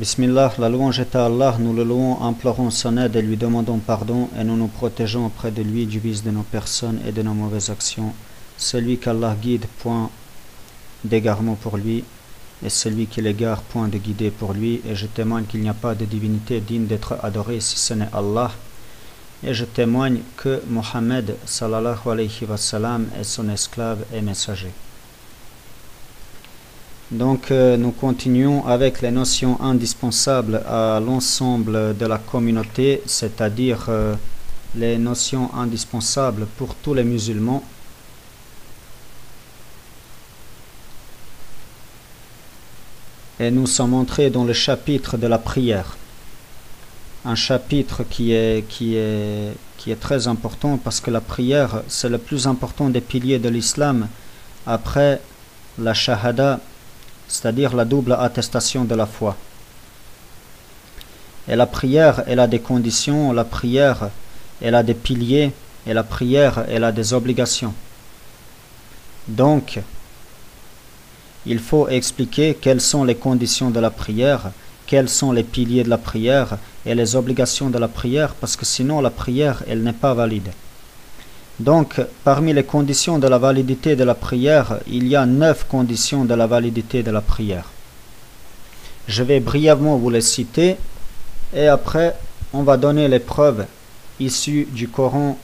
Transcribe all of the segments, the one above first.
Bismillah, la louange est à Allah, nous le louons, implorons son aide et lui demandons pardon et nous nous protégeons auprès de lui du vice de nos personnes et de nos mauvaises actions. Celui qu'Allah guide, point d'égarement pour lui, et celui qui l'égare, point de guider pour lui. Et je témoigne qu'il n'y a pas de divinité digne d'être adorée si ce n'est Allah. Et je témoigne que Mohammed sallallahu alayhi wa sallam est son esclave et messager. Donc nous continuons avec les notions indispensables à l'ensemble de la communauté, c'est-à-dire les notions indispensables pour tous les musulmans. Et nous sommes entrés dans le chapitre de la prière. Un chapitre qui est très important parce que la prière, c'est le plus important des piliers de l'islam après la shahada, c'est-à-dire la double attestation de la foi. Et la prière, elle a des conditions, la prière, elle a des piliers, et la prière, elle a des obligations. Donc, il faut expliquer quelles sont les conditions de la prière, quels sont les piliers de la prière et les obligations de la prière, parce que sinon la prière, elle n'est pas valide. Donc, parmi les conditions de la validité de la prière, il y a 9 conditions de la validité de la prière. Je vais brièvement vous les citer et après, on va donner les preuves issues du Coran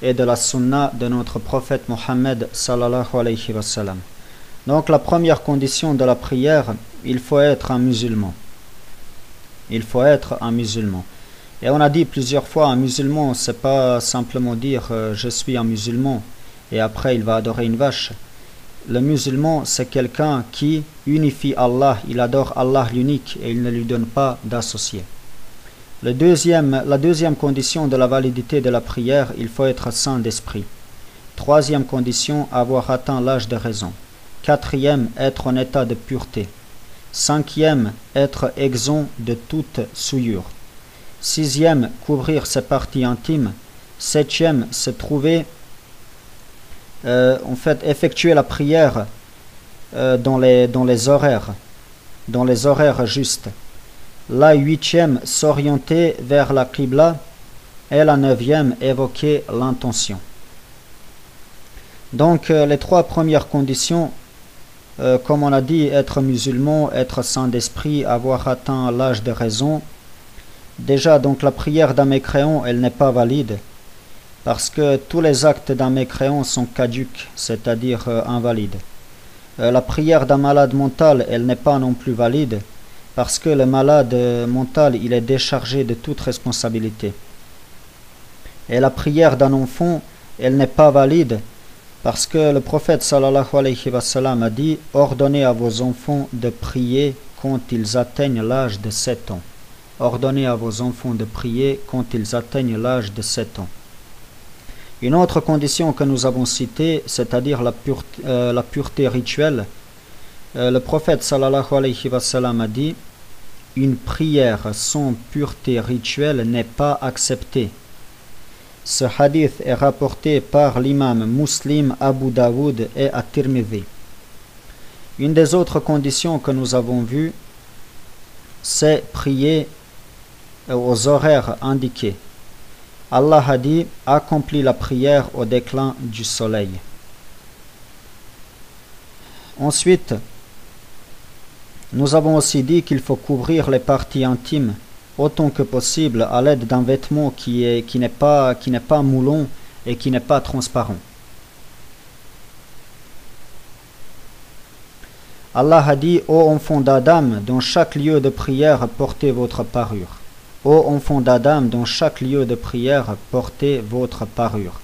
et de la Sunna de notre prophète Mohammed sallallahu alayhi wa sallam. Donc, la première condition de la prière, il faut être un musulman. Il faut être un musulman. Et on a dit plusieurs fois, un musulman, c'est pas simplement dire je suis un musulman et après il va adorer une vache. Le musulman, c'est quelqu'un qui unifie Allah, il adore Allah l'unique et il ne lui donne pas d'associé. La deuxième condition de la validité de la prière, il faut être saint d'esprit. Troisième condition, avoir atteint l'âge de raison. Quatrième, être en état de pureté. Cinquième, être exempt de toute souillure. Sixième, couvrir ses parties intimes. Septième, se trouver, effectuer la prière dans les horaires justes. La huitième, s'orienter vers la qibla. Et la neuvième, évoquer l'intention. Donc, les 3 premières conditions, comme on a dit, être musulman, être saint d'esprit, avoir atteint l'âge de raison. Déjà, donc la prière d'un mécréant, elle n'est pas valide parce que tous les actes d'un mécréant sont caducs, c'est-à-dire invalides. La prière d'un malade mental, elle n'est pas non plus valide parce que le malade mental, il est déchargé de toute responsabilité. Et la prière d'un enfant, elle n'est pas valide parce que le prophète sallallahu alayhi wa sallam a dit « Ordonnez à vos enfants de prier quand ils atteignent l'âge de 7 ans. » Ordonnez à vos enfants de prier quand ils atteignent l'âge de 7 ans. Une autre condition que nous avons citée, c'est-à-dire la pureté rituelle, le prophète sallallahu alayhi wa sallam a dit « Une prière sans pureté rituelle n'est pas acceptée. » Ce hadith est rapporté par l'imam Muslim, Abu Daoud et At-Tirmidhi. Une des autres conditions que nous avons vues, c'est prier aux horaires indiqués. Allah a dit « Accomplis la prière au déclin du soleil ». Ensuite, nous avons aussi dit qu'il faut couvrir les parties intimes autant que possible à l'aide d'un vêtement qui n'est pas moulon et qui n'est pas transparent. Allah a dit « Ô enfants d'Adam, dans chaque lieu de prière, portez votre parure. » Ô enfants d'Adam, dans chaque lieu de prière, portez votre parure.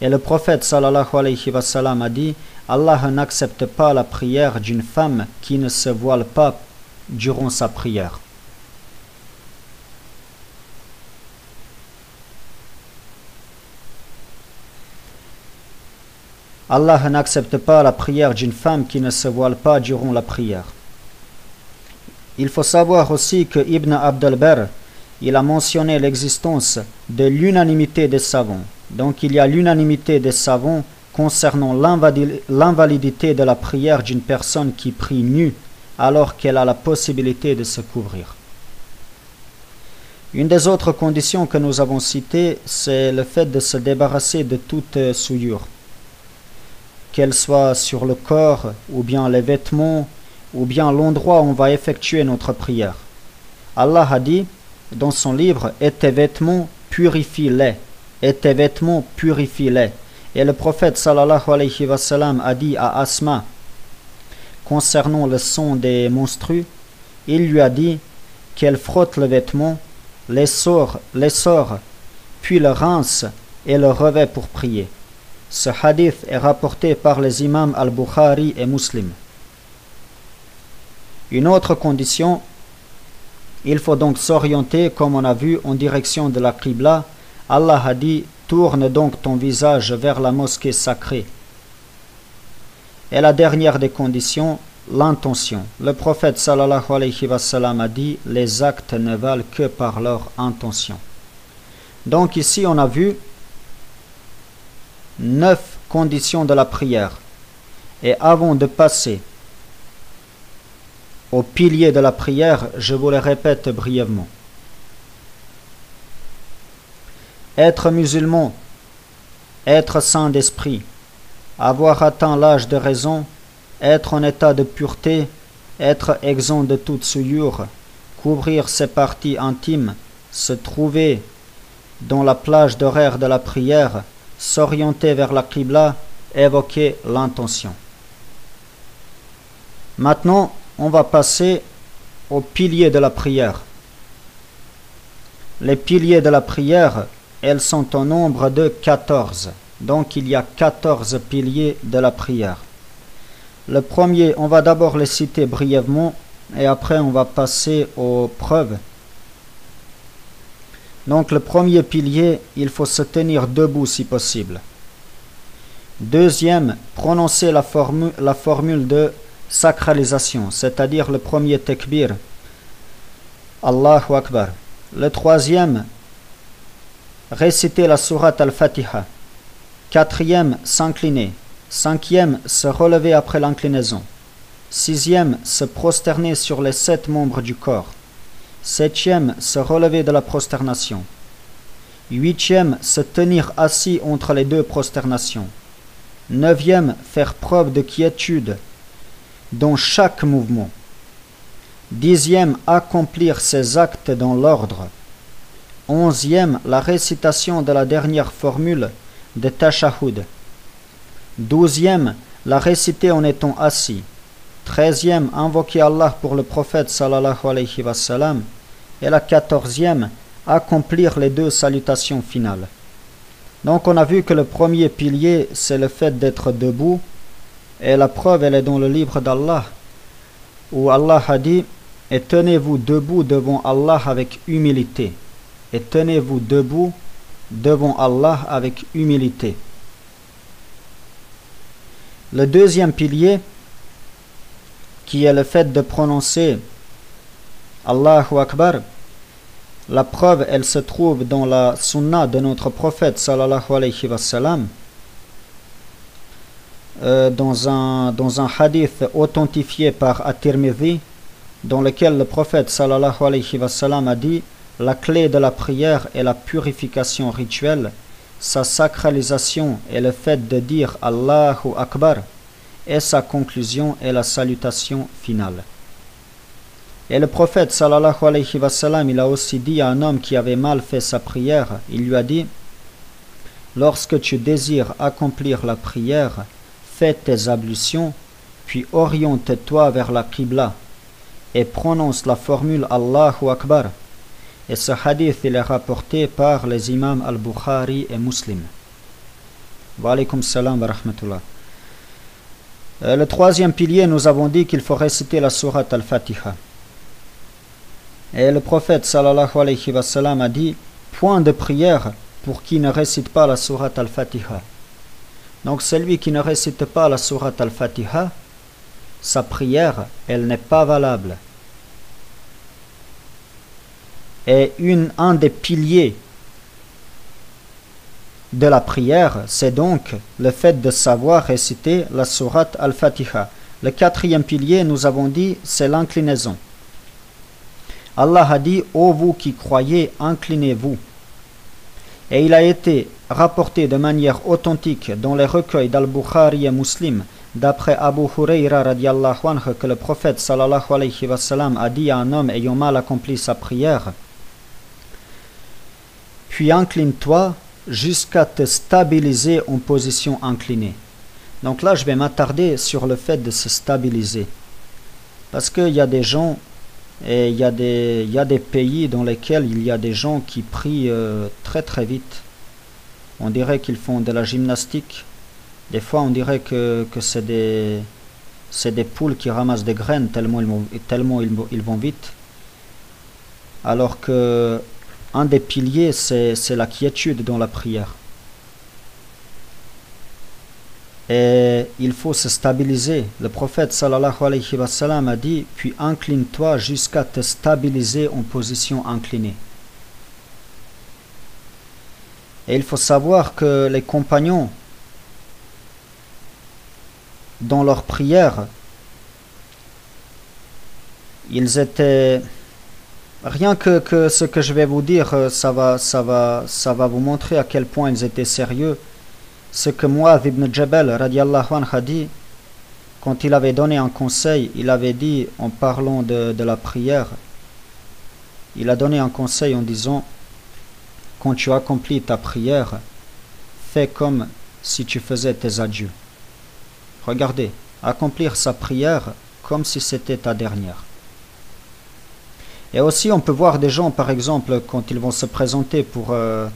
Et le prophète sallallahu alayhi wa sallam a dit « Allah n'accepte pas la prière d'une femme qui ne se voile pas durant sa prière. » Allah n'accepte pas la prière d'une femme qui ne se voile pas durant la prière. Il faut savoir aussi que Ibn Abd al-Barr, il a mentionné l'existence de l'unanimité des savants. Donc il y a l'unanimité des savants concernant l'invalidité de la prière d'une personne qui prie nue alors qu'elle a la possibilité de se couvrir. Une des autres conditions que nous avons citées, c'est le fait de se débarrasser de toute souillure, qu'elle soit sur le corps, ou bien les vêtements, ou bien l'endroit où on va effectuer notre prière. Allah a dit dans son livre « Et tes vêtements, purifie-les. Et tes vêtements, purifie-les. » Et le prophète sallallahu alayhi wa sallam a dit à Asma, concernant le sang des menstrues, il lui a dit qu'elle frotte le vêtement, les sort, puis le rince et le revêt pour prier. Ce hadith est rapporté par les imams al-Bukhari et Muslim. Une autre condition, il faut donc s'orienter, comme on a vu, en direction de la Qibla. Allah a dit, tourne donc ton visage vers la mosquée sacrée. Et la dernière des conditions, l'intention. Le prophète sallallahu alayhi wa sallam a dit, les actes ne valent que par leur intention. Donc ici on a vu 9 conditions de la prière. Et avant de passer au pilier de la prière, je vous les répète brièvement. Être musulman, être saint d'esprit, avoir atteint l'âge de raison, être en état de pureté, être exempt de toute souillure, couvrir ses parties intimes, se trouver dans la plage d'horaire de la prière, s'orienter vers la Qibla, évoquer l'intention. Maintenant, on va passer aux piliers de la prière. Les piliers de la prière, elles sont au nombre de 14. Donc il y a 14 piliers de la prière. Le premier, on va d'abord les citer brièvement et après on va passer aux preuves. Donc le premier pilier, il faut se tenir debout si possible. Deuxième, prononcer la formule de sacralisation, c'est-à-dire le premier tekbir. Allahu Akbar. Le troisième, réciter la sourate al-Fatiha. Quatrième, s'incliner. Cinquième, se relever après l'inclinaison. Sixième, se prosterner sur les 7 membres du corps. Septième, se relever de la prosternation. Huitième, se tenir assis entre les 2 prosternations. Neuvième, faire preuve de quiétude dans chaque mouvement. Dixième, accomplir ses actes dans l'ordre. Onzième, la récitation de la dernière formule de Tashahhud. Douzième, la réciter en étant assis. Treizième, invoquer Allah pour le prophète sallallahu alayhi wa sallam. Et la 14e, accomplir les 2 salutations finales. Donc on a vu que le premier pilier, c'est le fait d'être debout. Et la preuve, elle est dans le livre d'Allah, où Allah a dit, et tenez-vous debout devant Allah avec humilité. Et tenez-vous debout devant Allah avec humilité. Le deuxième pilier, qui est le fait de prononcer Allahu Akbar, la preuve, elle se trouve dans la sunna de notre prophète sallallahu alayhi wa sallam, dans un hadith authentifié par At-Tirmidhi, dans lequel le prophète sallallahu alayhi wa sallam a dit, la clé de la prière est la purification rituelle, sa sacralisation est le fait de dire Allahu Akbar, et sa conclusion est la salutation finale. Et le prophète sallallahu alayhi wa sallam, il a aussi dit à un homme qui avait mal fait sa prière, il lui a dit, lorsque tu désires accomplir la prière, fais tes ablutions, puis oriente-toi vers la Qibla, et prononce la formule Allahu Akbar. Et ce hadith, il est rapporté par les imams al-Bukhari et Muslim. Wa alaykum salam wa rahmatullah. Le troisième pilier, nous avons dit qu'il faut réciter la sourate al-Fatiha. Et le prophète sallallahu alayhi wa sallam a dit, point de prière pour qui ne récite pas la sourate al-Fatiha. Donc celui qui ne récite pas la sourate al-Fatiha, sa prière, elle n'est pas valable. Et un des piliers de la prière, c'est donc le fait de savoir réciter la sourate al-Fatiha. Le quatrième pilier, nous avons dit, c'est l'inclinaison. Allah a dit: ô vous qui croyez, inclinez-vous. Et il a été rapporté de manière authentique dans les recueils d'Al-Bukhari et Muslim, d'après Abu Hurayra radiallahu anhu, que le prophète sallallahu alayhi wa sallam a dit à un homme ayant mal accompli sa prière: puis incline-toi jusqu'à te stabiliser en position inclinée. Donc là, je vais m'attarder sur le fait de se stabiliser. Parce qu'il y a des gens, et il y a des pays dans lesquels il y a des gens qui prient très très vite. On dirait qu'ils font de la gymnastique. Des fois, on dirait que c'est des poules qui ramassent des graines tellement ils vont vite. Alors que un des piliers, c'est la quiétude dans la prière. Et il faut se stabiliser. Le prophète sallallahu alayhi wa sallam a dit: puis incline-toi jusqu'à te stabiliser en position inclinée. Et il faut savoir que les compagnons, dans leur prière, ils étaient... Rien que ce que je vais vous dire, ça va vous montrer à quel point ils étaient sérieux. Ce que Mu'adh ibn Jabal radiallahu anhu a dit, quand il avait donné un conseil, il avait dit, en parlant de la prière, il a donné un conseil en disant: quand tu accomplis ta prière, fais comme si tu faisais tes adieux. Regardez, accomplir sa prière comme si c'était ta dernière. Et aussi, on peut voir des gens, par exemple, quand ils vont se présenter pour un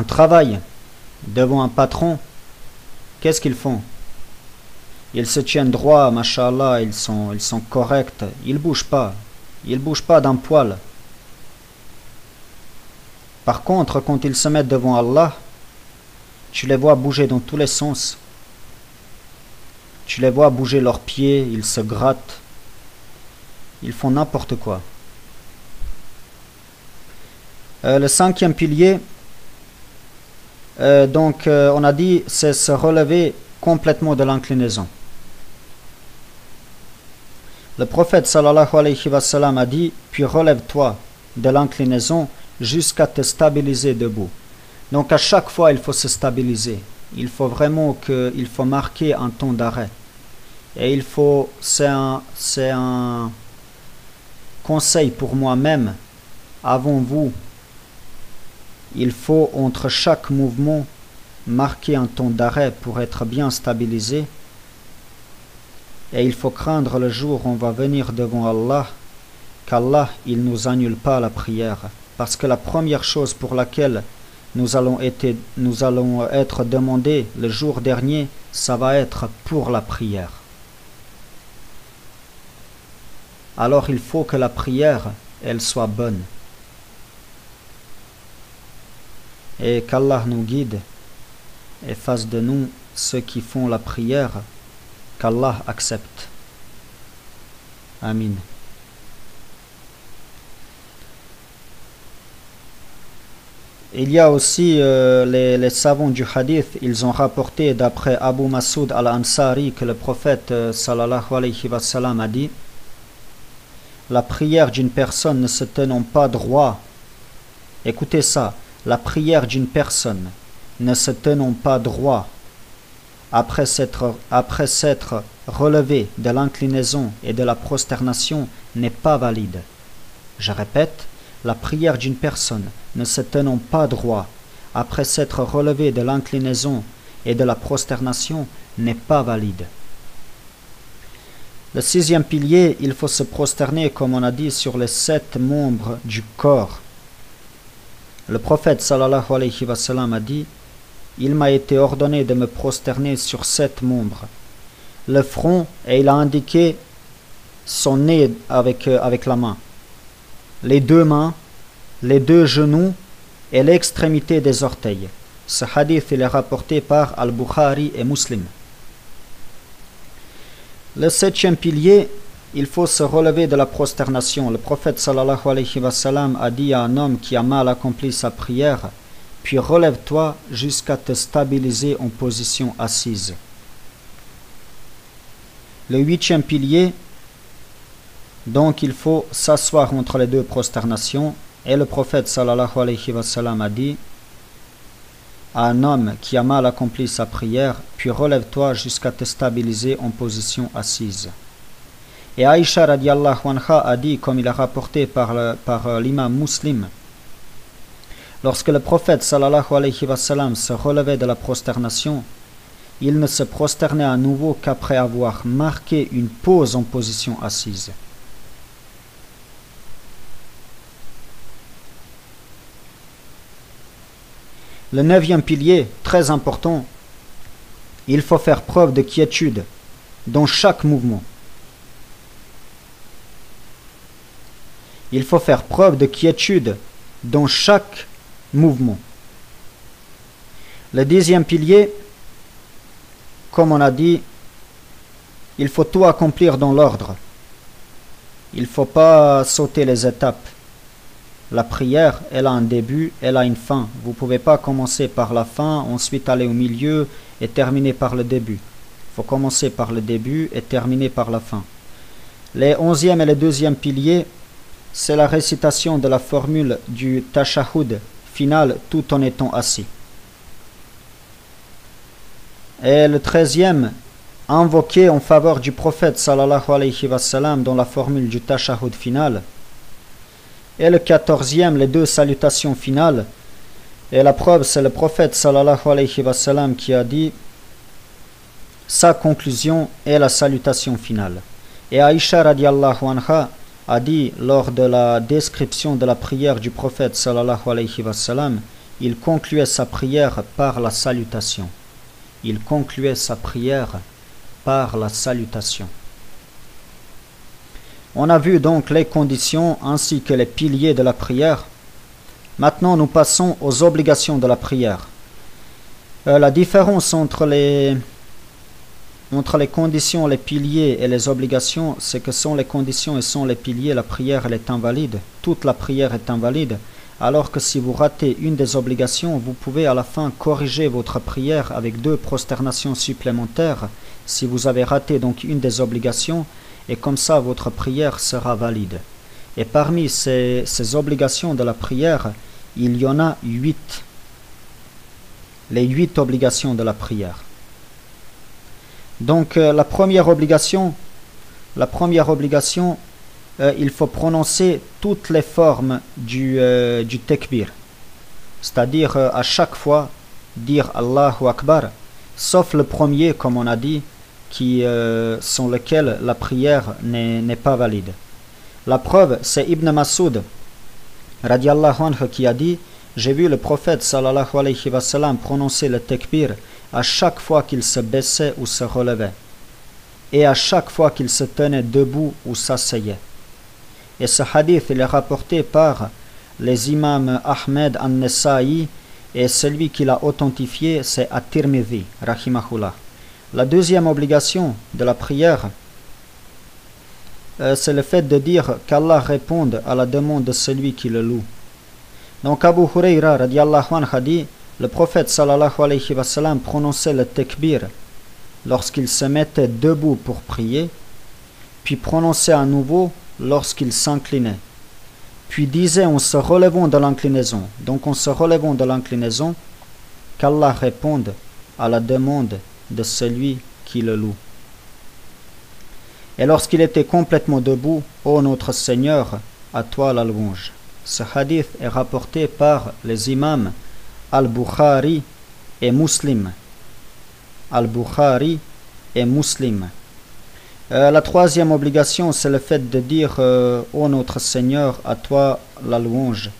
travail devant un patron, qu'est-ce qu'ils font? Ils se tiennent droit, mashallah, ils sont corrects, ils bougent pas d'un poil. Par contre, quand ils se mettent devant Allah, tu les vois bouger dans tous les sens. Tu les vois bouger leurs pieds, ils se grattent, ils font n'importe quoi. Le cinquième pilier, on a dit, c'est se relever complètement de l'inclinaison. Le prophète sallallahu alayhi wa sallam a dit: puis relève-toi de l'inclinaison jusqu'à te stabiliser debout. Donc à chaque fois, il faut se stabiliser. Il faut vraiment marquer un temps d'arrêt. Et c'est un conseil pour moi-même, avant vous. Il faut, entre chaque mouvement, marquer un temps d'arrêt pour être bien stabilisé. Et il faut craindre le jour où on va venir devant Allah, qu'Allah, il ne nous annule pas la prière. Parce que la première chose pour laquelle nous allons être demandés le jour dernier, ça va être pour la prière. Alors il faut que la prière, elle soit bonne. Et qu'Allah nous guide et fasse de nous ceux qui font la prière, qu'Allah accepte. Amin. Il y a aussi les savants du hadith, ils ont rapporté d'après Abu Masoud al-Ansari que le prophète sallallahu alayhi wa sallam a dit: la prière d'une personne ne se tenant pas droit, écoutez ça, la prière d'une personne ne se tenant pas droit après s'être relevé de l'inclinaison et de la prosternation n'est pas valide. Je répète, la prière d'une personne ne se tenant pas droit après s'être relevé de l'inclinaison et de la prosternation n'est pas valide. Le sixième pilier, il faut se prosterner, comme on a dit, sur les 7 membres du corps. Le prophète sallallahu alayhi wa sallam a dit: il m'a été ordonné de me prosterner sur 7 membres. Le front, et il a indiqué son nez avec la main. Les 2 mains, les 2 genoux et l'extrémité des orteils. Ce hadith il est rapporté par Al-Bukhari et Muslim. Le 7e pilier, il faut se relever de la prosternation. Le prophète sallallahu alayhi wa sallam a dit à un homme qui a mal accompli sa prière: puis relève-toi jusqu'à te stabiliser en position assise. Le 8e pilier, Donc il faut s'asseoir entre les deux prosternations. Et le prophète sallallahu alayhi wa sallam a dit à un homme qui a mal accompli sa prière, puis relève-toi jusqu'à te stabiliser en position assise. Et Aïcha radiallahu anha a dit, comme il a rapporté par l'imam Muslim, lorsque le prophète sallallahu alayhi wa sallam se relevait de la prosternation, il ne se prosternait à nouveau qu'après avoir marqué une pause en position assise. Le 9e pilier, très important, il faut faire preuve de quiétude dans chaque mouvement. Il faut faire preuve de quiétude dans chaque mouvement. Le 10e pilier, comme on a dit, il faut tout accomplir dans l'ordre. Il ne faut pas sauter les étapes. La prière, elle a un début, elle a une fin. Vous ne pouvez pas commencer par la fin, ensuite aller au milieu et terminer par le début. Il faut commencer par le début et terminer par la fin. Les 11e et les 2e piliers, c'est la récitation de la formule du tashahhud final tout en étant assis. Et le 13e, invoquer en faveur du prophète sallallahu alayhi wa sallam dans la formule du tashahhud final. Et le 14e, les deux salutations finales. Et la preuve, c'est le prophète sallallahu alayhi wa sallam qui a dit sa conclusion est la salutation finale. Et Aïcha radiallahu anha a dit lors de la description de la prière du prophète sallallahu alayhi wa sallam, il concluait sa prière par la salutation. Il concluait sa prière par la salutation. On a vu donc les conditions ainsi que les piliers de la prière. Maintenant, nous passons aux obligations de la prière. La différence entre les conditions, les piliers et les obligations, c'est que sans les conditions et sans les piliers, la prière elle est invalide. Toute la prière est invalide. Alors que si vous ratez une des obligations, vous pouvez à la fin corriger votre prière avec 2 prosternations supplémentaires si vous avez raté donc une des obligations. Et comme ça, votre prière sera valide. Et parmi ces obligations de la prière, il y en a 8. Les 8 obligations de la prière. Donc, la première obligation, il faut prononcer toutes les formes du tekbir. C'est-à-dire, à chaque fois, dire Allahu Akbar, sauf le premier, comme on a dit, sans lequel la prière n'est pas valide. La preuve, c'est Ibn Mas'ud radiallahu anhu qui a dit j'ai vu le prophète sallallahu alayhi wa sallam prononcer le tekbir à chaque fois qu'il se baissait ou se relevait et à chaque fois qu'il se tenait debout ou s'asseyait. Et ce hadith il est rapporté par les imams Ahmed an-Nasa'i et celui qui l'a authentifié c'est At-Tirmidhi rahimahullah. La deuxième obligation de la prière, c'est le fait de dire qu'Allah réponde à la demande de celui qui le loue. Donc Abu Hurayra radiallahu anhu a dit, le prophète sallallahu alayhi wa sallam prononçait le tekbir lorsqu'il se mettait debout pour prier, puis prononçait à nouveau lorsqu'il s'inclinait, puis disait en se relevant de l'inclinaison, donc en se relevant de l'inclinaison, qu'Allah réponde à la demande de celui qui le loue. Et lorsqu'il était complètement debout, ô notre Seigneur, à toi la louange. Ce hadith est rapporté par les imams Al-Bukhari et Muslim. Al-Bukhari et Muslim. La troisième obligation, c'est le fait de dire ô notre Seigneur, à toi la louange.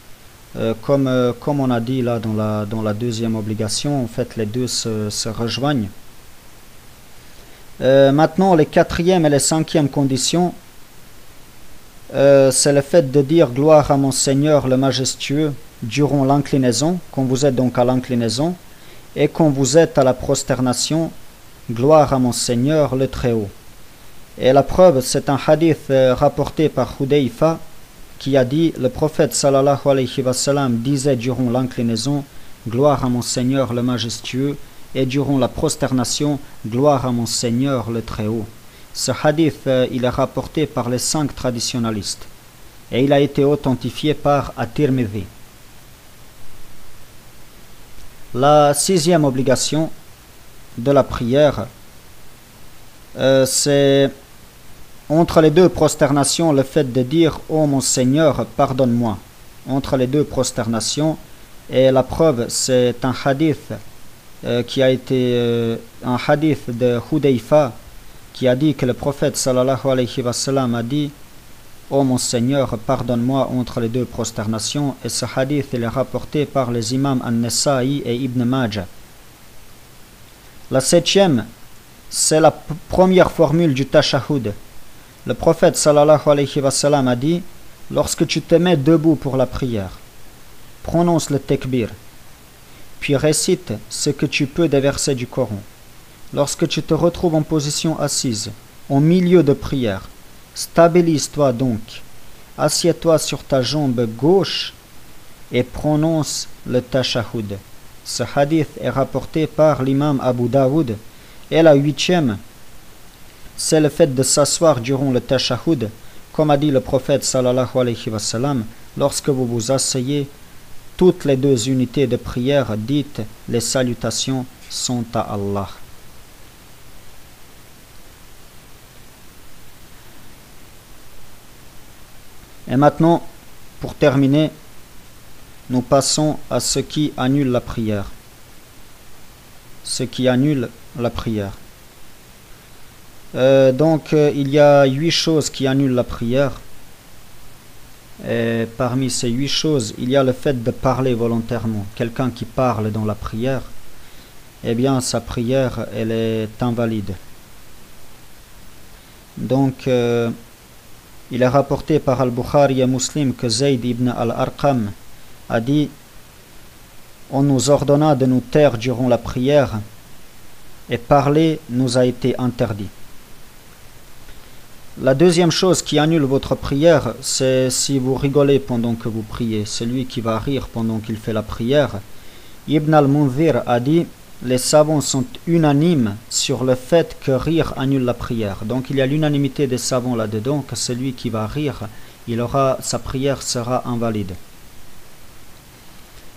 Comme on a dit là dans la deuxième obligation, en fait les deux se rejoignent. Maintenant, les 4e et les 5e conditions, c'est le fait de dire gloire à mon Seigneur le majestueux durant l'inclinaison, quand vous êtes donc à l'inclinaison, et quand vous êtes à la prosternation, gloire à mon Seigneur le Très-Haut. Et la preuve, c'est un hadith rapporté par Hudayfa qui a dit, le prophète sallallahu alayhi wa sallam disait durant l'inclinaison, gloire à mon Seigneur le majestueux, et durant la prosternation, gloire à mon Seigneur le Très-Haut. Ce hadith, il est rapporté par les 5 traditionalistes et il a été authentifié par At-Tirmidhi. La 6e obligation de la prière, c'est entre les 2 prosternations le fait de dire « Oh mon Seigneur, pardonne-moi » entre les 2 prosternations, et la preuve c'est un hadith qui a été un hadith de Hudayfa qui a dit que le prophète sallallahu alayhi wa sallam a dit « Oh mon Seigneur, pardonne-moi » entre les 2 prosternations, et ce hadith il est rapporté par les imams An-Nasa'i et Ibn Majah. La 7e, c'est la première formule du tashahhud. Le prophète sallallahu alayhi wa sallam a dit « Lorsque tu te mets debout pour la prière, prononce le tekbir, puis récite ce que tu peux des versets du Coran. Lorsque tu te retrouves en position assise, au milieu de prière, stabilise-toi donc, assieds-toi sur ta jambe gauche et prononce le tashahhud. » Ce hadith est rapporté par l'imam Abu Daoud. Et la 8e, c'est le fait de s'asseoir durant le tashahhud, comme a dit le prophète sallallahu alayhi wa sallam, lorsque vous vous asseyez, toutes les 2 unités de prière, dites les salutations sont à Allah. Et maintenant, pour terminer, nous passons à ce qui annule la prière. Ce qui annule la prière. Il y a 8 choses qui annulent la prière. Et parmi ces 8 choses, il y a le fait de parler volontairement. Quelqu'un qui parle dans la prière, eh bien sa prière, elle est invalide. Donc, il est rapporté par Al-Bukhari et Muslim que Zayd ibn al-Arqam a dit « On nous ordonna de nous taire durant la prière et parler nous a été interdit. » La 2e chose qui annule votre prière, c'est si vous rigolez pendant que vous priez. Celui qui va rire pendant qu'il fait la prière. Ibn al-Munzir a dit « Les savants sont unanimes sur le fait que rire annule la prière. » Donc il y a l'unanimité des savants là-dedans que celui qui va rire, sa prière sera invalide.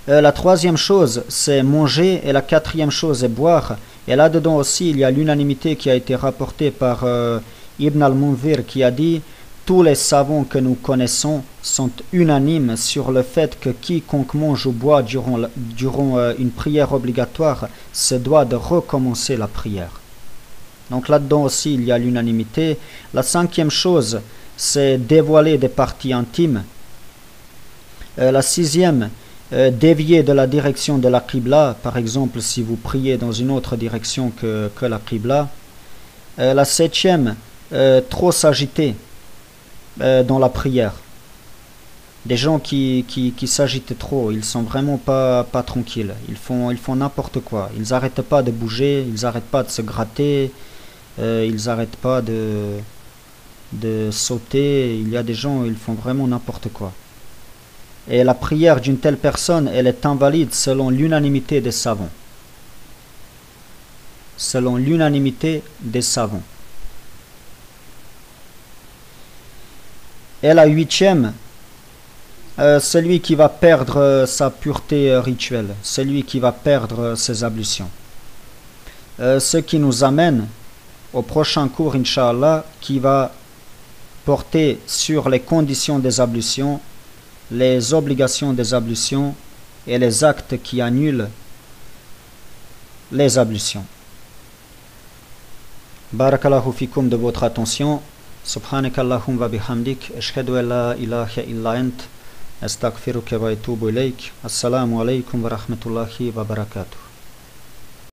La 3e chose, c'est manger, et la 4e chose est boire. Et là-dedans aussi, il y a l'unanimité qui a été rapportée par Ibn al-Munzir qui a dit « Tous les savants que nous connaissons sont unanimes sur le fait que quiconque mange ou boit durant une prière obligatoire se doit de recommencer la prière. » Donc là-dedans aussi, il y a l'unanimité. La 5e chose, c'est dévoiler des parties intimes. La 6e, dévier de la direction de la Qibla, par exemple si vous priez dans une autre direction que la Qibla. La 7e, trop s'agiter dans la prière. Des gens qui s'agitent trop, ils sont vraiment pas tranquilles, ils font n'importe quoi, ils n'arrêtent pas de bouger, ils n'arrêtent pas de se gratter, ils n'arrêtent pas de sauter. Il y a des gens, ils font vraiment n'importe quoi. Et la prière d'une telle personne, elle est invalide selon l'unanimité des savants. Selon l'unanimité des savants. Et la 8e, celui qui va perdre sa pureté rituelle, celui qui va perdre ses ablutions. Ce qui nous amène au prochain cours, Inch'Allah, qui va porter sur les conditions des ablutions, les obligations des ablutions et les actes qui annulent les ablutions. Barakallahu fikum de votre attention. Subhanakallahum wa bihamdik. Ashhadu an la ilaha illa ant. Astaghfiruka wa atubu ilayk. Assalamu alaikum wa rahmatullahi wa barakatuh.